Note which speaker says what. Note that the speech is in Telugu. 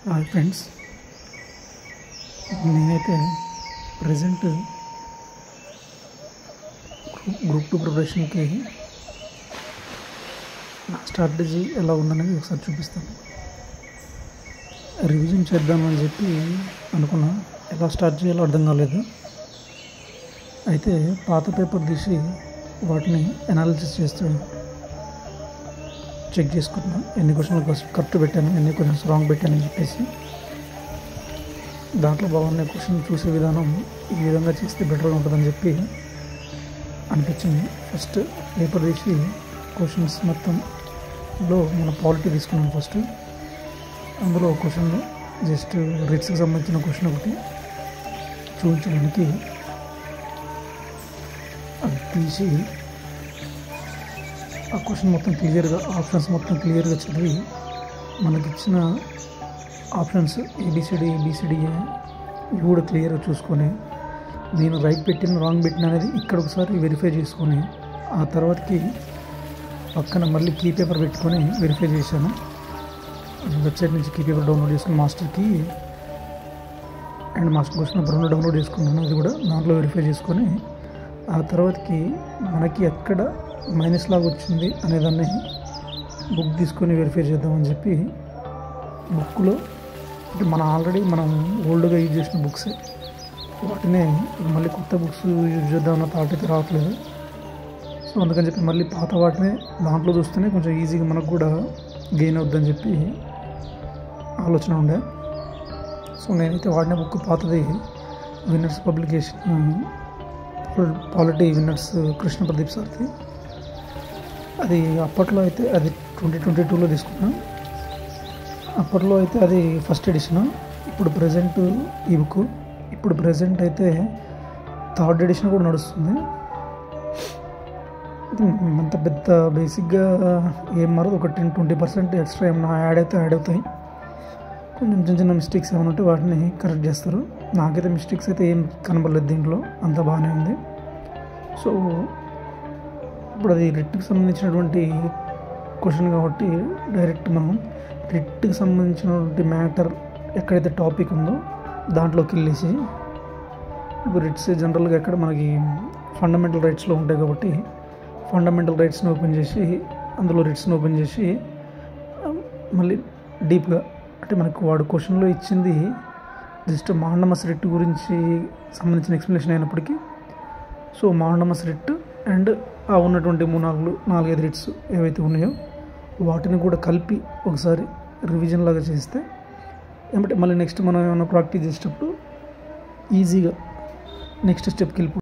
Speaker 1: హాయ్ ఫ్రెండ్స్, నేనైతే ప్రజెంట్ గ్రూప్ 2 ప్రిపరేషన్కి నా స్ట్రాటజీ ఎలా ఉందనేది ఒకసారి చూపిస్తాను. రివిజన్ చేద్దామని చెప్పి అనుకున్నా, ఎలా స్టార్ట్ చేయాలో అర్థం కాలేదు. అయితే పాత పేపర్ తీసి వాటిని అనాలిసిస్ చేస్తూ చెక్ చేసుకున్నా, ఎన్ని క్వశ్చన్లు కరెక్ట్ పెట్టాను, ఎన్ని క్వశ్చన్స్ రాంగ్ పెట్టానని చెప్పేసి. దాంట్లో బాగున్న క్వశ్చన్ చూసే విధానం ఈ విధంగా చేస్తే బెటర్గా ఉంటుందని చెప్పి అనిపించింది. ఫస్ట్ పేపర్ తీసి క్వశ్చన్స్ మొత్తంలో మన పాలిటీ తీసుకున్నాం. ఫస్ట్ అందులో క్వశ్చన్ జస్ట్ రిట్స్కి సంబంధించిన క్వశ్చన్ ఒకటి చూపించడానికి అది తీసి ఆ క్వశ్చన్ మొత్తం క్లియర్గా, ఆప్షన్స్ మొత్తం క్లియర్గా చదివి మనకిచ్చిన ఆప్షన్స్ ఏబిసిడి ఇవి కూడా క్లియర్గా చూసుకొని, నేను రైట్ పెట్టిన రాంగ్ పెట్టిన అనేది ఇక్కడ ఒకసారి వెరిఫై చేసుకొని, ఆ తర్వాతకి పక్కన మళ్ళీ కీ పేపర్ పెట్టుకొని వెరిఫై చేశాను. వెబ్సైట్ నుంచి కీ పేపర్ డౌన్లోడ్ చేసుకుని మాస్టర్కి and master question paper download చేసుకున్నాను. అది కూడా దాంట్లో వెరిఫై చేసుకొని, ఆ తర్వాతకి మనకి ఎక్కడ మైనస్ లాగా వచ్చింది అనేదాన్ని బుక్ తీసుకొని వెరిఫై చేద్దామని చెప్పి బుక్లో, అంటే మనం ఓల్డ్గా యూజ్ చేసిన బుక్స్ వాటినే మళ్ళీ కొత్త బుక్స్ యూజ్ చేద్దామన్న థాట్ అయితే రావట్లేదు. సో అందుకని చెప్పి మళ్ళీ పాత వాటినే దాంట్లో చూస్తేనే కొంచెం ఈజీగా మనకు కూడా గెయిన్ అవుద్దని చెప్పి ఆలోచన ఉండే. సో నేనైతే వాడిన బుక్ పాతది, Winners publication polity Winners Krishna Pradeep సార్ది. అది అప్పట్లో అయితే అది 2022లో తీసుకున్నాను. అప్పట్లో అయితే అది ఫస్ట్ ఎడిషన్. ఇప్పుడు ప్రజెంట్ ఈ బుక్ అయితే థర్డ్ ఎడిషన్ కూడా నడుస్తుంది. అంత పెద్ద బేసిక్గా ఏం మారదు, ఒక 10-20% ఎక్స్ట్రా ఏమన్నా యాడ్ అవుతాయి. కొంచెం చిన్న మిస్టేక్స్ ఏమైనా ఉంటే వాటిని కరెక్ట్ చేస్తారు. నాకైతే మిస్టేక్స్ అయితే ఏం కనబడలేదు, దీంట్లో అంతా బాగానే ఉంది. సో ఇప్పుడు అది రిట్కి సంబంధించినటువంటి క్వశ్చన్ కాబట్టి డైరెక్ట్ మనం రిట్కి సంబంధించినటువంటి మ్యాటర్ ఎక్కడైతే టాపిక్ ఉందో దాంట్లోకి వెళ్ళేసి, ఇప్పుడు రిట్స్ జనరల్గా ఎక్కడ మనకి ఫండమెంటల్ రైట్స్లో ఉంటాయి కాబట్టి ఫండమెంటల్ రైట్స్ని ఓపెన్ చేసి అందులో రిట్స్ని ఓపెన్ చేసి మళ్ళీ డీప్గా, అంటే మనకు వాడు క్వశ్చన్లో ఇచ్చింది జస్ట్ మాండమస్ రిట్ గురించి సంబంధించిన ఎక్స్ప్లెనేషన్ అయినప్పటికీ, సో మాండమస్ రిట్ అండ్ ఆ ఉన్నటువంటి 4-5 రిట్స్ ఏవైతే ఉన్నాయో వాటిని కూడా కలిపి ఒకసారి రివిజన్ లాగా చేస్తే ఏమంటే మళ్ళీ నెక్స్ట్ మనం ఏమైనా ప్రాక్టీస్ చేసేటప్పుడు ఈజీగా నెక్స్ట్ స్టెప్కి వెళ్ళిపోతుంది.